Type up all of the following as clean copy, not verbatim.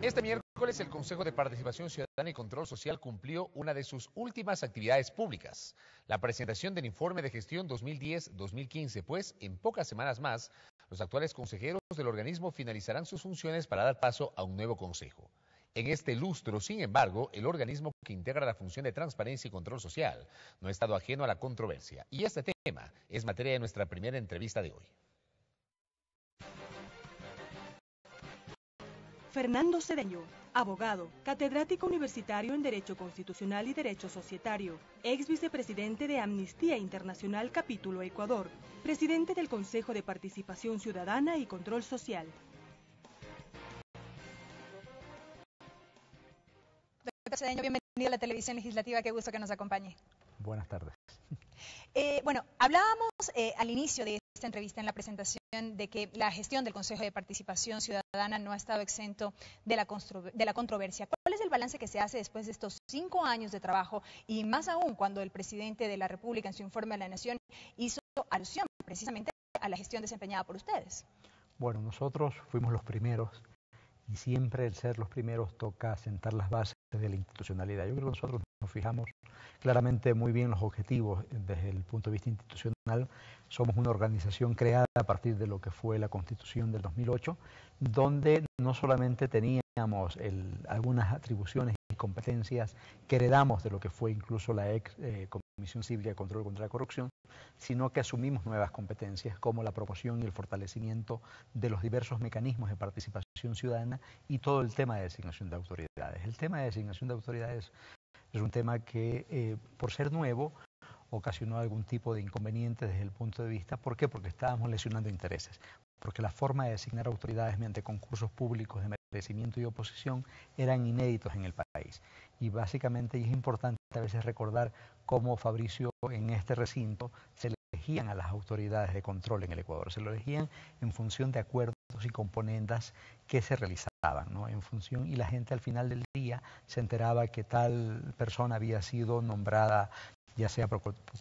Este miércoles el Consejo de Participación Ciudadana y Control Social cumplió una de sus últimas actividades públicas, la presentación del informe de gestión 2010-2015, pues en pocas semanas más, los actuales consejeros del organismo finalizarán sus funciones para dar paso a un nuevo consejo. En este lustro, sin embargo, el organismo que integra la función de transparencia y control social no ha estado ajeno a la controversia. Y este tema es materia de nuestra primera entrevista de hoy. Fernando Cedeño, abogado, catedrático universitario en Derecho Constitucional y Derecho Societario, ex vicepresidente de Amnistía Internacional Capítulo Ecuador, presidente del Consejo de Participación Ciudadana y Control Social. Doctor Cedeño, bienvenido a la televisión legislativa, qué gusto que nos acompañe. Buenas tardes. Bueno, hablábamos al inicio de esta entrevista en la presentación de que la gestión del Consejo de Participación Ciudadana no ha estado exento de la controversia. ¿Cuál es el balance que se hace después de estos 5 años de trabajo y más aún cuando el presidente de la República en su informe a la Nación hizo alusión precisamente a la gestión desempeñada por ustedes? Bueno, nosotros fuimos los primeros y siempre el ser los primeros toca sentar las bases de la institucionalidad. Yo creo que nosotros nos fijamos claramente muy bien los objetivos desde el punto de vista institucional. Somos una organización creada a partir de lo que fue la Constitución del 2008, donde no solamente teníamos algunas atribuciones y competencias que heredamos de lo que fue incluso la ex Comisión Cívica de Control contra la Corrupción, sino que asumimos nuevas competencias como la promoción y el fortalecimiento de los diversos mecanismos de participación ciudadana y todo el tema de designación de autoridades. El tema de designación de autoridades es un tema que, por ser nuevo, ocasionó algún tipo de inconveniente desde el punto de vista. ¿Por qué? Porque estábamos lesionando intereses. Porque la forma de designar autoridades mediante concursos públicos de merecimiento y oposición eran inéditos en el país. Y básicamente es importante a veces recordar cómo, Fabricio, en este recinto se elegían a las autoridades de control en el Ecuador. Se lo elegían en función de acuerdos y componendas que se realizaban, ¿no? En función, y la gente al final del día se enteraba que tal persona había sido nombrada, ya sea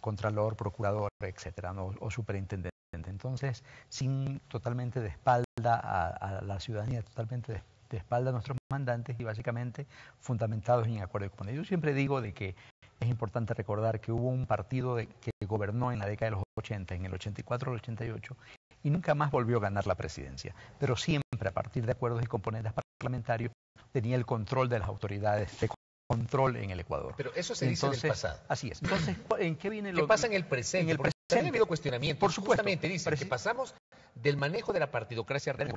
contralor, procurador, etcétera, ¿no? O superintendente. Entonces, sin totalmente de espalda a la ciudadanía, totalmente de espalda a nuestros mandantes y básicamente fundamentados en acuerdos y componentes. Yo siempre digo de que es importante recordar que hubo un partido que gobernó en la década de los 80, en el 84 al 88, y nunca más volvió a ganar la presidencia. Pero siempre, a partir de acuerdos y componentes parlamentarios, tenía el control de las autoridades de control en el Ecuador. Pero eso se dice del pasado. Así es. Entonces, ¿en qué viene ¿Qué pasa en el presente? En el presente. Se han habido cuestionamientos. Por supuesto. Justamente dicen que pasamos del manejo de la partidocracia real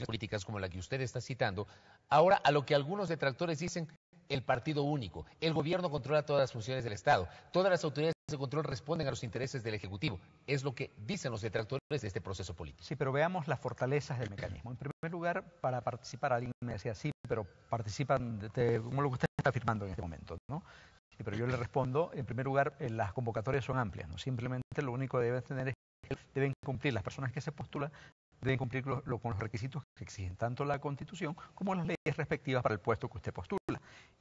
políticas como la que usted está citando, ahora a lo que algunos detractores dicen el partido único. El gobierno controla todas las funciones del Estado. Todas las autoridades de control responden a los intereses del Ejecutivo. Es lo que dicen los detractores de este proceso político. Sí, pero veamos las fortalezas del mecanismo. En primer lugar, para participar, alguien me decía, sí, pero participan como lo que usted está afirmando en este momento, ¿no? Sí, pero yo le respondo, en primer lugar, las convocatorias son amplias, ¿no? Simplemente lo único que deben tener es que deben cumplir las personas que se postulan, deben cumplir con los requisitos que exigen tanto la Constitución como las leyes respectivas para el puesto que usted postula.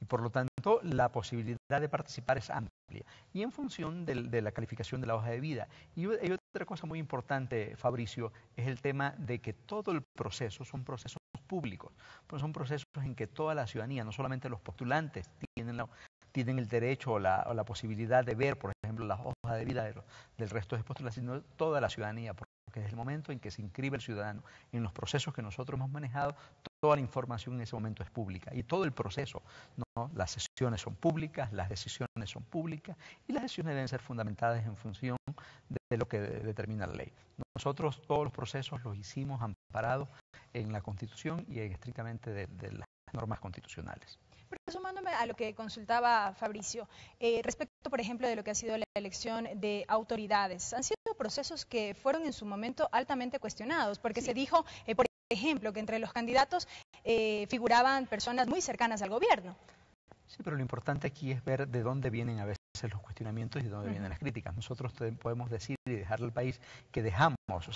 Y por lo tanto, la posibilidad de participar es amplia. Y en función de la calificación de la hoja de vida. Y hay otra cosa muy importante, Fabricio, es el tema de que todo el proceso son procesos públicos. Pues son procesos en que toda la ciudadanía, no solamente los postulantes, tienen el derecho o la posibilidad de ver, por ejemplo, la hoja de vida del resto de postulantes, sino toda la ciudadanía. Porque desde el momento en que se inscribe el ciudadano en los procesos que nosotros hemos manejado, toda la información en ese momento es pública. Y todo el proceso, ¿no? Las sesiones son públicas, las decisiones son públicas y las decisiones deben ser fundamentadas en función de lo que determina la ley. Nosotros todos los procesos los hicimos amparados en la Constitución y estrictamente de las normas constitucionales. Pero sumándome a lo que consultaba Fabricio, respecto, por ejemplo, de lo que ha sido la elección de autoridades, han sido procesos que fueron en su momento altamente cuestionados, porque se dijo, por ejemplo, que entre los candidatos figuraban personas muy cercanas al gobierno. Sí, pero lo importante aquí es ver de dónde vienen a veces los cuestionamientos y de dónde vienen las críticas. Nosotros podemos decir y dejarle al país que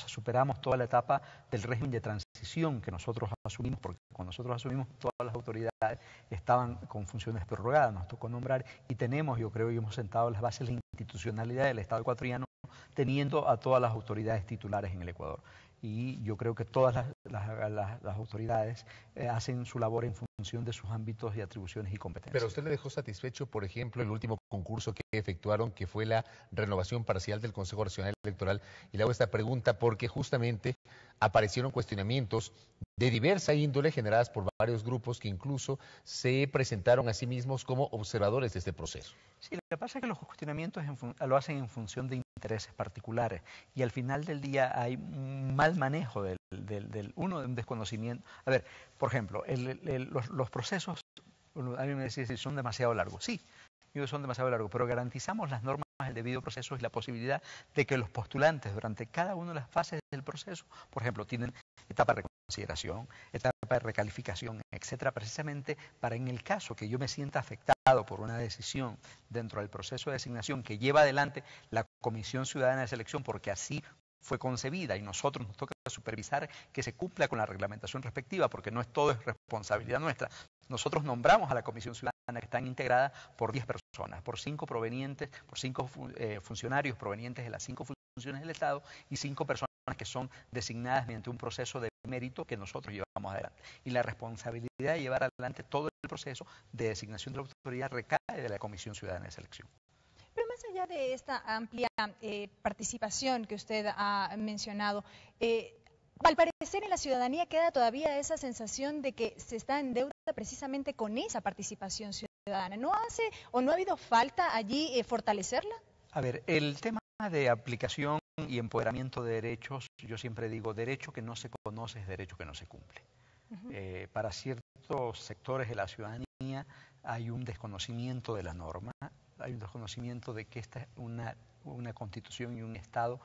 superamos toda la etapa del régimen de transición que nosotros asumimos, porque cuando nosotros asumimos todas las autoridades estaban con funciones prorrogadas, nos tocó nombrar y tenemos, yo creo, y hemos sentado las bases de la institucionalidad del Estado ecuatoriano, teniendo a todas las autoridades titulares en el Ecuador. y yo creo que todas las autoridades hacen su labor en función de sus ámbitos y atribuciones y competencias. ¿Pero usted le dejó satisfecho, por ejemplo, el último concurso que efectuaron, que fue la renovación parcial del Consejo Nacional Electoral? Y le hago esta pregunta porque justamente aparecieron cuestionamientos de diversa índole generadas por varios grupos que incluso se presentaron a sí mismos como observadores de este proceso. Sí, lo que pasa es que los cuestionamientos lo hacen en función de intereses particulares y al final del día hay un mal manejo de un desconocimiento. A ver, por ejemplo, los procesos, alguien me decía si son demasiado largos. Sí, son demasiado largos, pero garantizamos las normas del debido proceso y la posibilidad de que los postulantes durante cada una de las fases del proceso, por ejemplo, tienen etapa de reconsideración, etapa de recalificación, etcétera, precisamente para en el caso que yo me sienta afectado por una decisión dentro del proceso de designación que lleva adelante la Comisión Ciudadana de Selección, porque así fue concebida y nosotros nos toca supervisar que se cumpla con la reglamentación respectiva, porque no es todo es responsabilidad nuestra. Nosotros nombramos a la Comisión Ciudadana, que están integrada por 10 personas, por 5 funcionarios provenientes de las 5 funciones del Estado y 5 personas que son designadas mediante un proceso de mérito que nosotros llevamos adelante. Y la responsabilidad de llevar adelante todo el proceso de designación de la autoridad recae de la Comisión Ciudadana de Selección. Pero más allá de esta amplia participación que usted ha mencionado, al parecer en la ciudadanía queda todavía esa sensación de que se está en deuda precisamente con esa participación ciudadana. ¿No hace o no ha habido falta allí fortalecerla? A ver, el tema de aplicación y empoderamiento de derechos, yo siempre digo, derecho que no se conoce es derecho que no se cumple. Para ciertos sectores de la ciudadanía hay un desconocimiento de la norma, hay un desconocimiento de que esta es una constitución y un Estado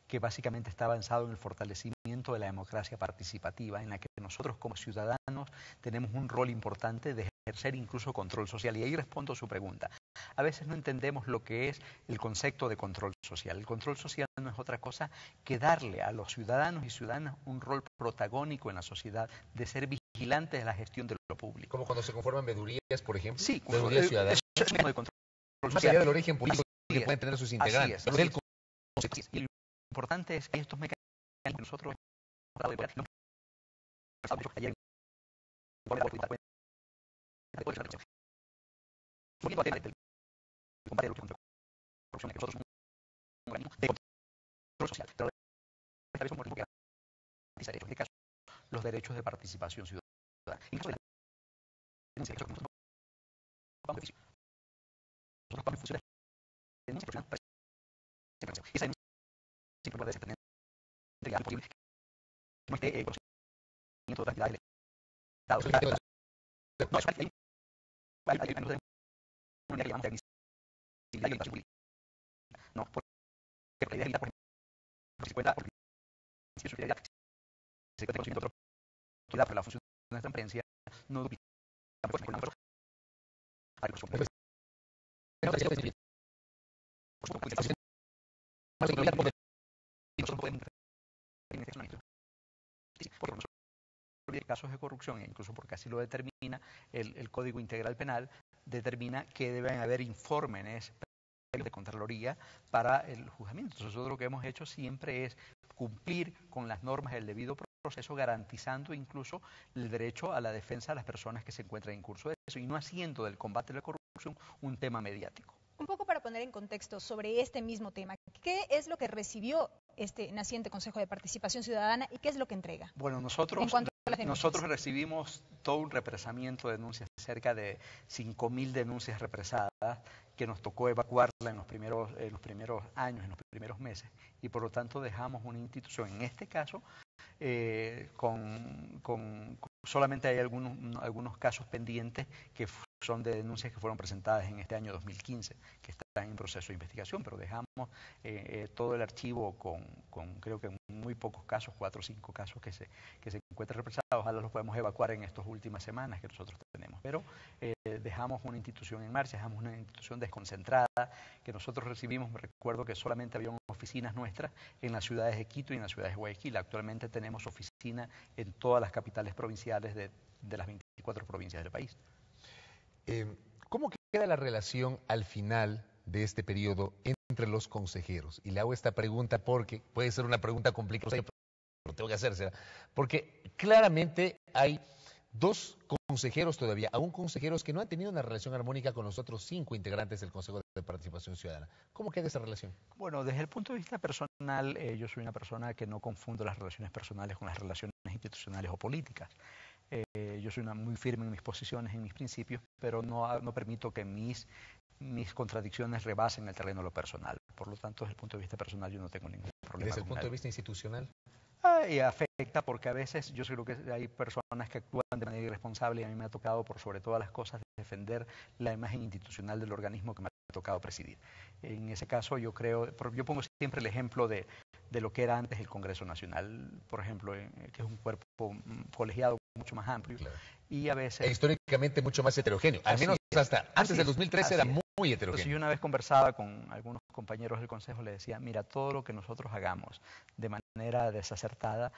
que básicamente está avanzado en el fortalecimiento de la democracia participativa, en la que nosotros como ciudadanos tenemos un rol importante de ejercer incluso control social. Y ahí respondo a su pregunta. A veces no entendemos lo que es el concepto de control social. El control social no es otra cosa que darle a los ciudadanos y ciudadanas un rol protagónico en la sociedad, de ser vigilantes de la gestión de lo público. ¿Como cuando se conforman veedurías, por ejemplo? Sí, veedurías ciudadanas. Eso es un tipo de control social. Más allá del origen político que pueden tener sus integrantes. Así es. Y lo importante es que estos mecanismos que nosotros los derechos de participación ciudadana. No, porque la idea es por ejemplo, si se cuenta conocimiento de otra autoridad por la función de transparencia, no duplicamos casos de corrupción, e incluso porque así lo determina el Código Integral Penal, determina que deben haber informes de Contraloría para el juzgamiento. Entonces, nosotros lo que hemos hecho siempre es cumplir con las normas del debido proceso, garantizando incluso el derecho a la defensa de las personas que se encuentran en curso de eso y no haciendo del combate a la corrupción un tema mediático. Un poco para poner en contexto sobre este mismo tema, ¿qué es lo que recibió este naciente Consejo de Participación Ciudadana y qué es lo que entrega? Bueno, nosotros recibimos todo un represamiento de denuncias, cerca de 5.000 denuncias represadas, que nos tocó evacuarla en los primeros años, en los primeros meses, y por lo tanto dejamos una institución, en este caso, solamente hay algunos casos pendientes que son de denuncias que fueron presentadas en este año 2015, que están en proceso de investigación, pero dejamos todo el archivo con creo que muy pocos casos, 4 o 5 casos que se encuentran represados. Ojalá los podemos evacuar en estas últimas semanas que nosotros tenemos. Pero dejamos una institución en marcha, dejamos una institución desconcentrada, que nosotros recibimos. Me recuerdo que solamente había oficinas nuestras en las ciudades de Quito y en las ciudades de Guayaquil. Actualmente tenemos oficina en todas las capitales provinciales de las 24 provincias del país. ¿Cómo queda la relación al final de este periodo entre los consejeros? Y le hago esta pregunta porque puede ser una pregunta complicada, lo tengo que hacer, porque claramente hay dos consejeros todavía, aún consejeros que no han tenido una relación armónica con los otros 5 integrantes del Consejo de Participación Ciudadana. ¿Cómo queda esa relación? Bueno, desde el punto de vista personal, yo soy una persona que no confundo las relaciones personales con las relaciones institucionales o políticas. Yo soy muy firme en mis posiciones, en mis principios, pero no permito que mis contradicciones rebasen el terreno de lo personal. Por lo tanto, desde el punto de vista personal yo no tengo ningún problema. ¿Desde el punto de vista institucional? Y afecta porque a veces yo creo que hay personas que actúan de manera irresponsable y a mí me ha tocado por sobre todas las cosas defender la imagen institucional del organismo que me ha tocado presidir. En ese caso yo pongo siempre el ejemplo de lo que era antes el Congreso Nacional, por ejemplo, que es un cuerpo colegiado mucho más amplio. Claro. Y a veces... históricamente mucho más heterogéneo, al menos hasta antes del 2013 era muy heterogéneo. Entonces yo una vez conversaba con algunos compañeros del Consejo, le decía, mira, todo lo que nosotros hagamos de manera desacertada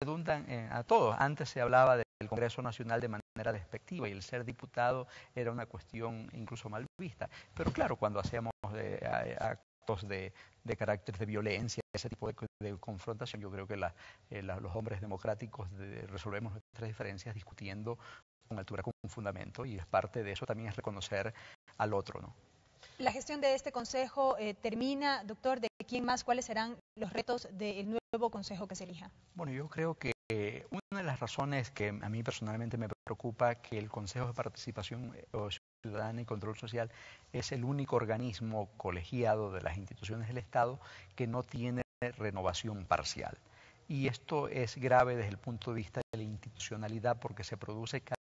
redundan a todos. Antes se hablaba del Congreso Nacional de manera despectiva y el ser diputado era una cuestión incluso mal vista. Pero claro, cuando hacíamos actos de carácter de violencia, ese tipo de confrontación, yo creo que los hombres democráticos resolvemos nuestras diferencias discutiendo con altura, con un fundamento, y es parte de eso también es reconocer al otro, ¿no? La gestión de este consejo termina, doctor, ¿de quién más? ¿Cuáles serán los retos del nuevo consejo que se elija? Bueno, yo creo que una de las razones que a mí personalmente me preocupa que el Consejo de Participación Ciudadana y Control Social es el único organismo colegiado de las instituciones del Estado que no tiene renovación parcial. Y esto es grave desde el punto de vista de la institucionalidad porque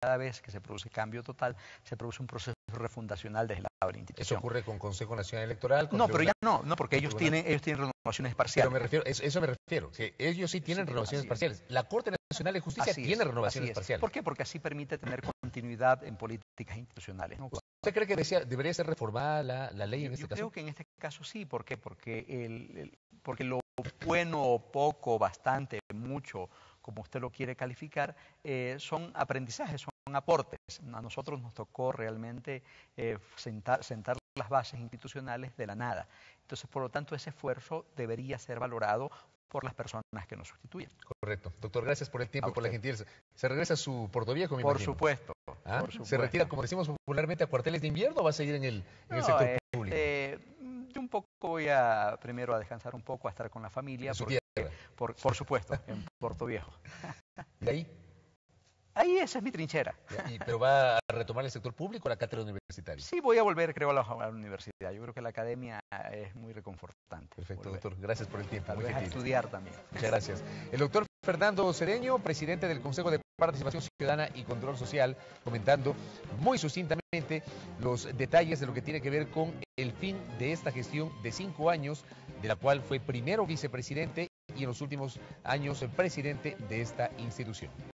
cada vez que se produce cambio total, se produce un proceso refundacional desde el lado de la institución. ¿Eso ocurre con Consejo Nacional Electoral? No, pero ya no, porque ellos tienen renovaciones parciales. Pero eso me refiero, que ellos sí tienen renovaciones parciales. La Corte Nacional de Justicia tiene renovaciones parciales. ¿Por qué? Porque así permite tener continuidad en políticas institucionales, ¿no? ¿Usted cree que debería ser reformada la ley en este caso? Yo creo que en este caso sí. ¿Por qué? Porque lo bueno, poco, bastante, mucho, como usted lo quiere calificar, son aprendizajes, son aportes. A nosotros nos tocó realmente sentar las bases institucionales de la nada. Entonces, por lo tanto, ese esfuerzo debería ser valorado por las personas que nos sustituyen. Correcto. Doctor, gracias por el tiempo y por la gentileza. ¿Se regresa a su Puerto Viejo, me Por imagino? Supuesto. ¿Se retira, como decimos popularmente, a cuarteles de invierno o va a seguir en el sector público? Yo un poco primero a descansar un poco, a estar con la familia. ¿En su tierra? Por supuesto, en Puerto Viejo. ¿Y ahí? Ahí esa es mi trinchera. ¿Pero va a retomar el sector público o la cátedra universitaria? Sí, voy a volver, creo, a la universidad. Yo creo que la academia es muy reconfortante. Perfecto, doctor. Gracias por el tiempo. Tal vez a estudiar también. Muchas gracias. El doctor Fernando Cedeño, presidente del Consejo de Participación Ciudadana y Control Social, comentando muy sucintamente los detalles de lo que tiene que ver con el fin de esta gestión de 5 años, de la cual fue primero vicepresidente y en los últimos años presidente de esta institución.